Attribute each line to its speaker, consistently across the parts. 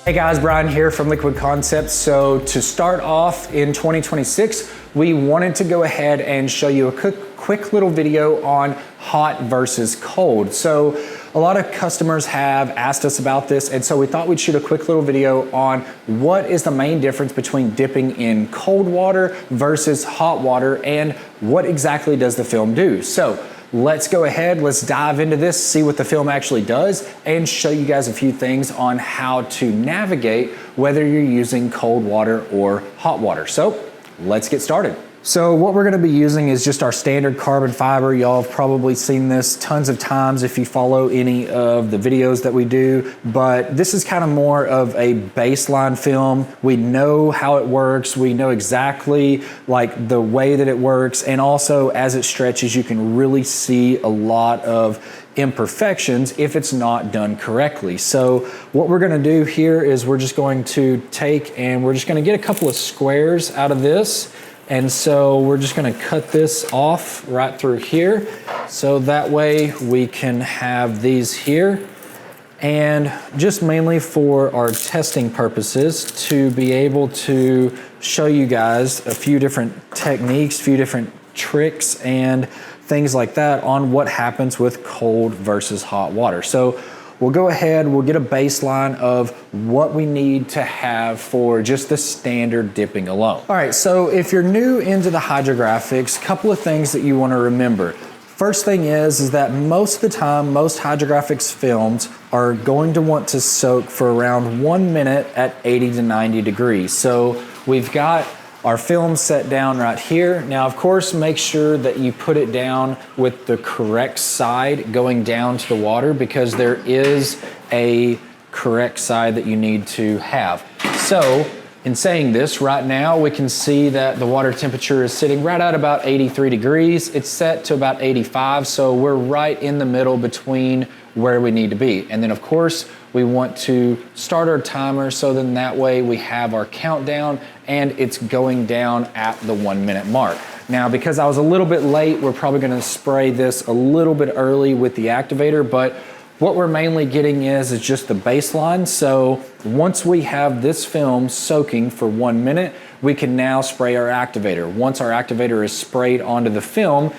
Speaker 1: Hey guys, Bryan here from Liquid Concepts. So to start off in 2026, we wanted to go ahead and show you a quick little video on hot versus cold. So a lot of customers have asked us about this, and so we thought we'd shoot a quick little video on what is the main difference between dipping in cold water versus hot water and what exactly does the film do. So let's go ahead, let's dive into this, see what the film actually does, and show you guys a few things on how to navigate whether you're using cold water or hot water. So let's get started. So what we're gonna be using is just our standard carbon fiber. Y'all have probably seen this tons of times if you follow any of the videos that we do, but this is kind of more of a baseline film. We know how it works. We know exactly like the way that it works. And also as it stretches, you can really see a lot of imperfections if it's not done correctly. So what we're gonna do here is we're just going to take and we're just gonna get a couple of squares out of this. And so we're just gonna cut this off right through here. So that way we can have these here. And just mainly for our testing purposes to be able to show you guys a few different techniques, few different tricks and things like that on what happens with cold versus hot water. So we'll go ahead, we'll get a baseline of what we need to have for just the standard dipping alone. All right, so if you're new into the hydrographics, a couple of things that you wanna remember. First thing is that most of the time, most hydrographics films are going to want to soak for around 1 minute at 80 to 90 degrees. So we've got our film set down right here. Now, of course, make sure that you put it down with the correct side going down to the water because there is a correct side that you need to have. So, in saying this, right now we can see that the water temperature is sitting right at about 83 degrees. It's set to about 85, so we're right in the middle between where we need to be. And then of course, we want to start our timer so then that way we have our countdown and it's going down at the 1 minute mark. Now, because I was a little bit late, we're probably gonna spray this a little bit early with the activator, but what we're mainly getting is just the baseline. So once we have this film soaking for 1 minute, we can now spray our activator. Once our activator is sprayed onto the film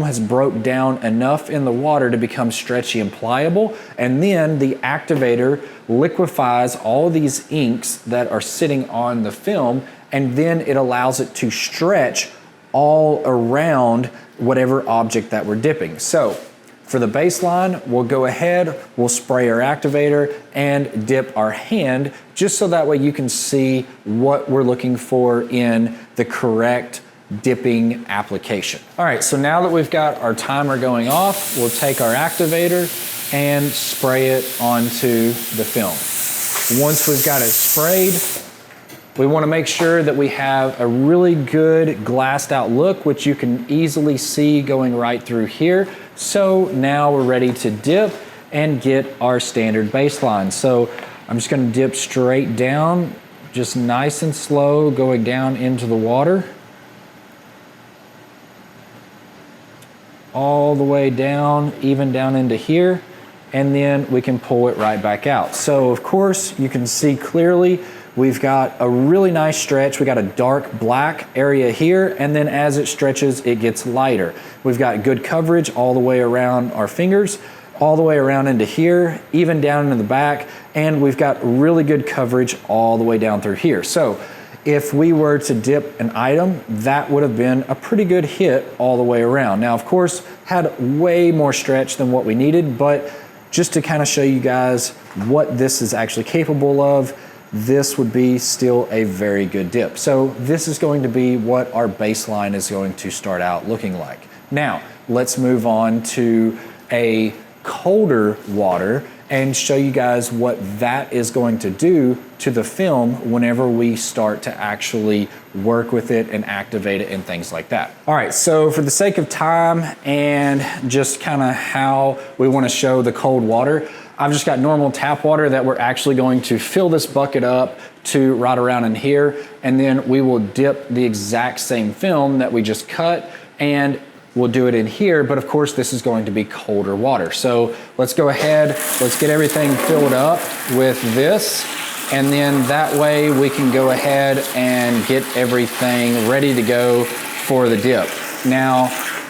Speaker 1: has broke down enough in the water to become stretchy and pliable, and then the activator liquefies all these inks that are sitting on the film, and then it allows it to stretch all around whatever object that we're dipping. So for the baseline, we'll go ahead, we'll spray our activator and dip our hand just so that way you can see what we're looking for in the correct dipping application. All right, so now that we've got our timer going off, we'll take our activator and spray it onto the film. Once we've got it sprayed, we want to make sure that we have a really good glassed out look, which you can easily see going right through here. So now we're ready to dip and get our standard baseline. So I'm just going to dip straight down, just nice and slow, going down into the water. All the way down, even down into here, and then we can pull it right back out. So of course you can see clearly we've got a really nice stretch. We got a dark black area here, and then as it stretches, it gets lighter. We've got good coverage all the way around our fingers, all the way around into here, even down into the back, and we've got really good coverage all the way down through here. So if we were to dip an item, that would have been a pretty good hit all the way around. Now, of course, had way more stretch than what we needed, but just to kind of show you guys what this is actually capable of, this would be still a very good dip. So this is going to be what our baseline is going to start out looking like. Now, let's move on to a colder water and show you guys what that is going to do to the film whenever we start to actually work with it and activate it and things like that. All right, so for the sake of time and just kind of how we want to show the cold water, I've just got normal tap water that we're actually going to fill this bucket up to right around in here, and then we will dip the exact same film that we just cut and we'll do it in here, but of course this is going to be colder water. So let's go ahead, let's get everything filled up with this. and then that way we can go ahead and get everything ready to go for the dip. Now,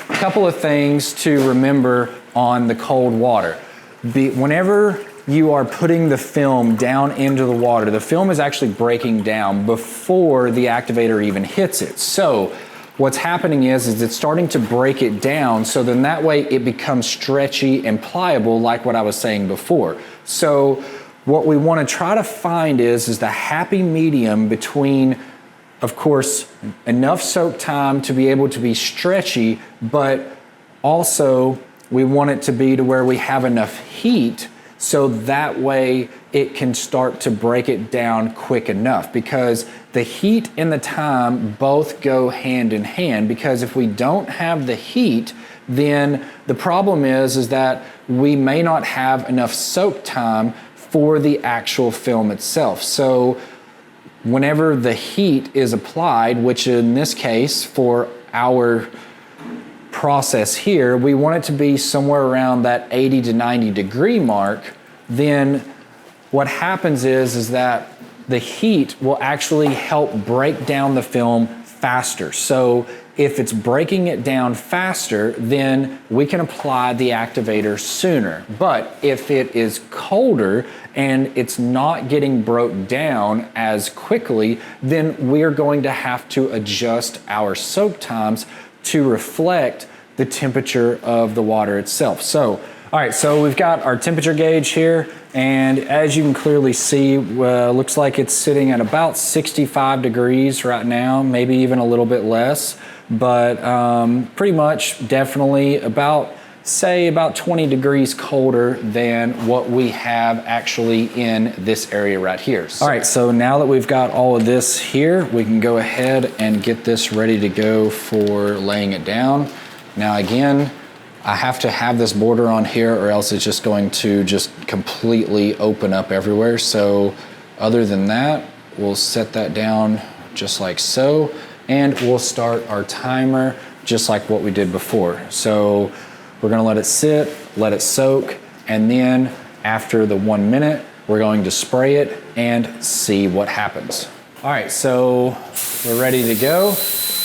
Speaker 1: a couple of things to remember on the cold water. Whenever you are putting the film down into the water, the film is actually breaking down before the activator even hits it. So what's happening is it's starting to break it down, so then that way it becomes stretchy and pliable, like what I was saying before. So what we want to try to find is the happy medium between, of course, enough soak time to be able to be stretchy, but also we want it to be to where we have enough heat so that way it can start to break it down quick enough, because the heat and the time both go hand in hand. Because if we don't have the heat, then the problem is that we may not have enough soak time for the actual film itself. So whenever the heat is applied, which in this case for our process here, we want it to be somewhere around that 80 to 90 degree mark, then what happens is that the heat will actually help break down the film faster. So if it's breaking it down faster, then we can apply the activator sooner. But if it is colder and it's not getting broke down as quickly, then we're going to have to adjust our soak times to reflect the temperature of the water itself. So, all right, so we've got our temperature gauge here, and as you can clearly see, looks like it's sitting at about 65 degrees right now, maybe even a little bit less, but pretty much definitely about, say, about 20 degrees colder than what we have actually in this area right here. All right, so now that we've got all of this here, we can go ahead and get this ready to go for laying it down. Now again, I have to have this border on here or else it's just going to just completely open up everywhere. So other than that, we'll set that down just like so, and we'll start our timer just like what we did before. So we're gonna let it sit, let it soak, and then after the 1 minute, we're going to spray it and see what happens. All right, so we're ready to go.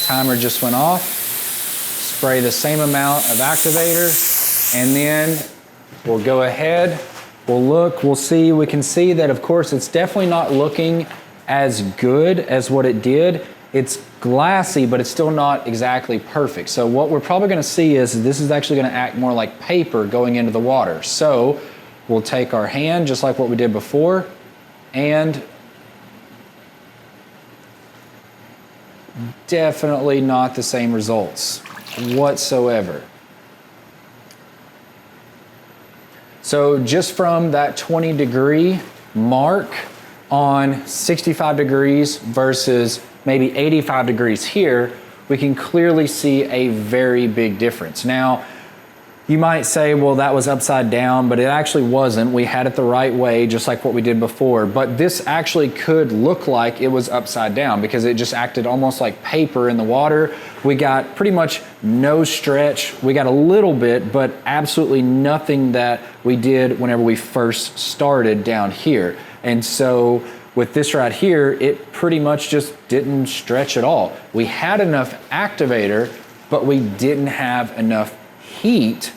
Speaker 1: Timer just went off. Spray the same amount of activator, and then we'll go ahead, we'll look, we'll see, we can see that of course it's definitely not looking as good as what it did. It's glassy, but it's still not exactly perfect. So what we're probably gonna see is this is actually gonna act more like paper going into the water. So we'll take our hand, just like what we did before, and definitely not the same results whatsoever. So just from that 20 degree mark on 65 degrees versus maybe 85 degrees here, we can clearly see a very big difference. Now, you might say, well, that was upside down, but it actually wasn't. We had it the right way, just like what we did before. But this actually could look like it was upside down because it just acted almost like paper in the water. We got pretty much no stretch. We got a little bit, but absolutely nothing that we did whenever we first started down here. And so with this right here, it pretty much just didn't stretch at all. We had enough activator, but we didn't have enough heat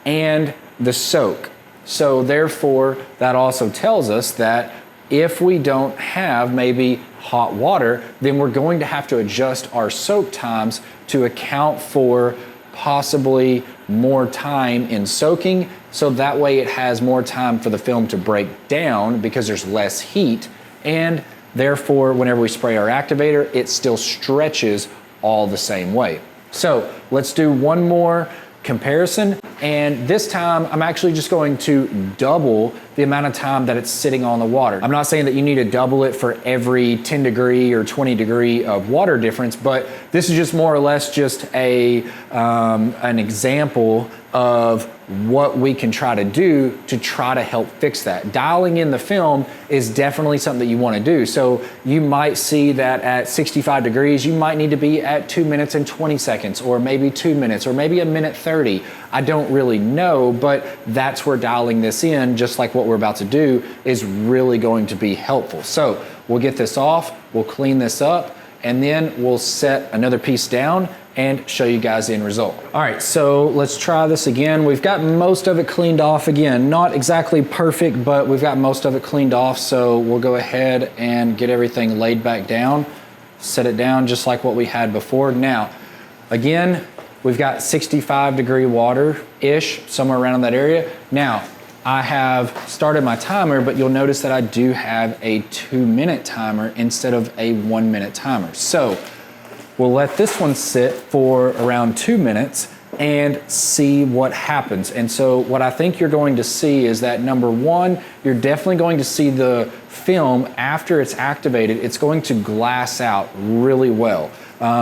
Speaker 1: and the soak. So therefore, that also tells us that if we don't have maybe hot water, then we're going to have to adjust our soak times to account for possibly more time in soaking, so that way it has more time for the film to break down because there's less heat, and therefore whenever we spray our activator, it still stretches all the same way. So let's do one more comparison, and this time I'm actually just going to double the amount of time that it's sitting on the water. I'm not saying that you need to double it for every 10 degree or 20 degree of water difference, but this is just more or less just an example of what we can try to do to try to help fix that. Dialing in the film is definitely something that you want to do. So you might see that at 65 degrees, you might need to be at 2 minutes and 20 seconds, or maybe 2 minutes, or maybe 1 minute 30. I don't really know, but that's where dialing this in, just like what we're about to do is really going to be helpful. So we'll get this off, we'll clean this up, and then we'll set another piece down and show you guys the end result. All right, so let's try this again. We've got most of it cleaned off again. Not exactly perfect, but we've got most of it cleaned off, so we'll go ahead and get everything laid back down, set it down just like what we had before. Now, again, we've got 65-degree water-ish, somewhere around in that area. Now, I have started my timer, but you'll notice that I do have a 2-minute timer instead of a 1-minute timer. So we'll let this one sit for around 2 minutes and see what happens. And so what I think you're going to see is that, number one, you're definitely going to see the film after it's activated, it's going to glass out really well.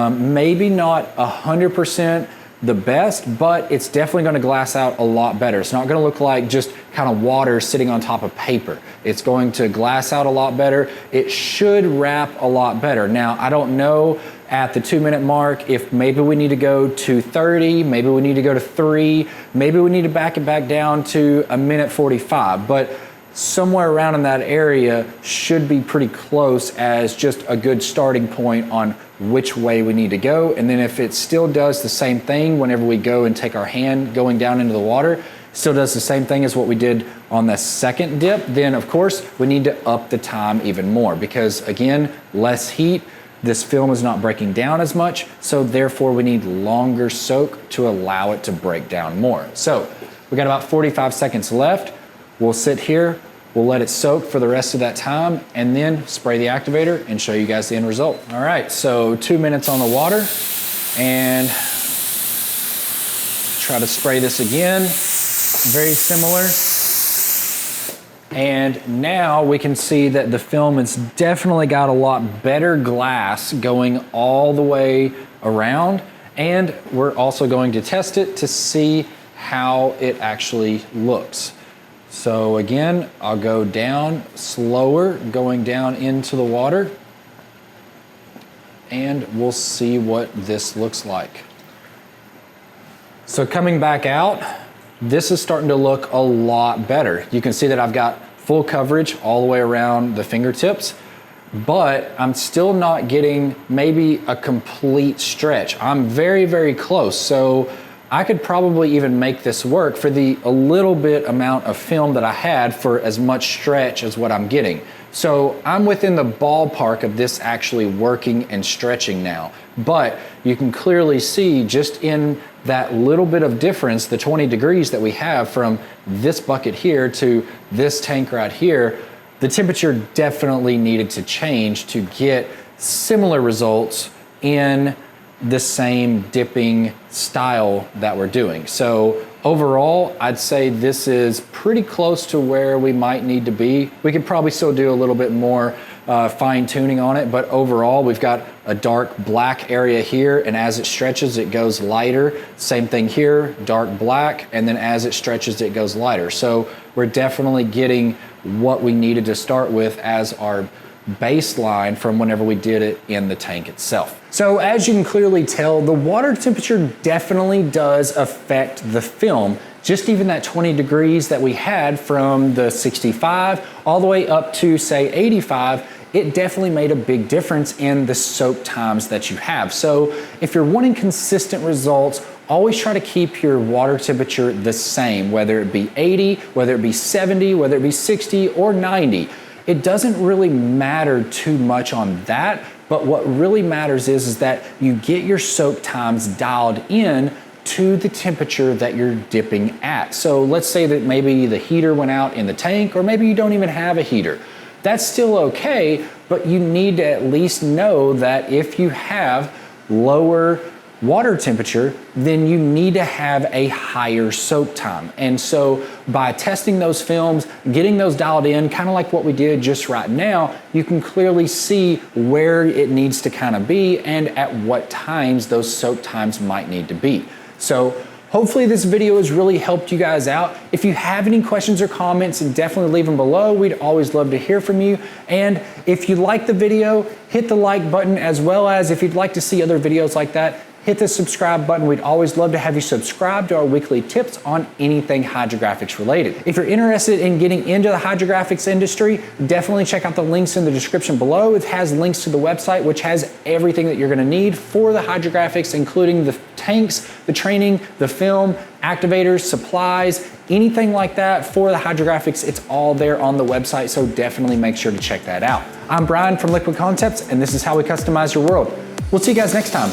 Speaker 1: Maybe not 100% the best, but it's definitely going to glass out a lot better. It's not going to look like just kind of water sitting on top of paper. It's going to glass out a lot better. It should wrap a lot better. Now, I don't know at the 2-minute mark if maybe we need to go to 30, maybe we need to go to 3, maybe we need to back it back down to 1:45, but somewhere around in that area should be pretty close as just a good starting point on which way we need to go. And then if it still does the same thing whenever we go and take our hand going down into the water, still does the same thing as what we did on the second dip, then of course we need to up the time even more, because again, less heat, this film is not breaking down as much, so therefore we need longer soak to allow it to break down more. So we got about 45 seconds left. We'll sit here, we'll let it soak for the rest of that time, and then spray the activator and show you guys the end result. All right, so 2 minutes on the water, and try to spray this again, very similar. And now we can see that the film has definitely got a lot better glass going all the way around, and we're also going to test it to see how it actually looks. So again, I'll go down slower, going down into the water, and we'll see what this looks like. So coming back out, this is starting to look a lot better. You can see that I've got full coverage all the way around the fingertips, but I'm still not getting maybe a complete stretch. I'm very, very close. So I could probably even make this work for a little bit amount of film that I had for as much stretch as what I'm getting. So I'm within the ballpark of this actually working and stretching now. But you can clearly see just in that little bit of difference, the 20 degrees that we have from this bucket here to this tank right here, the temperature definitely needed to change to get similar results in the same dipping style that we're doing. So overall, I'd say this is pretty close to where we might need to be. We could probably still do a little bit more fine tuning on it, but overall we've got a dark black area here, and as it stretches it goes lighter. Same thing here, dark black, and then as it stretches it goes lighter. So we're definitely getting what we needed to start with as our baseline from whenever we did it in the tank itself. So as you can clearly tell, the water temperature definitely does affect the film. Just even that 20 degrees that we had from the 65 all the way up to say 85, it definitely made a big difference in the soak times that you have. So if you're wanting consistent results, always try to keep your water temperature the same, whether it be 80, whether it be 70, whether it be 60 or 90. It doesn't really matter too much on that, but what really matters is that you get your soak times dialed in to the temperature that you're dipping at. So let's say that maybe the heater went out in the tank, or maybe you don't even have a heater. That's still okay, but you need to at least know that if you have lower water temperature, then you need to have a higher soak time. And so by testing those films, getting those dialed in, kind of like what we did just right now, you can clearly see where it needs to kind of be and at what times those soak times might need to be. So hopefully this video has really helped you guys out. If you have any questions or comments, definitely leave them below. We'd always love to hear from you. And if you like the video, hit the like button, as well as if you'd like to see other videos like that, hit the subscribe button. We'd always love to have you subscribe to our weekly tips on anything hydrographics related. If you're interested in getting into the hydrographics industry, definitely check out the links in the description below. It has links to the website, which has everything that you're gonna need for the hydrographics, including the tanks, the training, the film, activators, supplies, anything like that for the hydrographics. It's all there on the website, so definitely make sure to check that out. I'm Bryan from Liquid Concepts, and this is how we customize your world. We'll see you guys next time.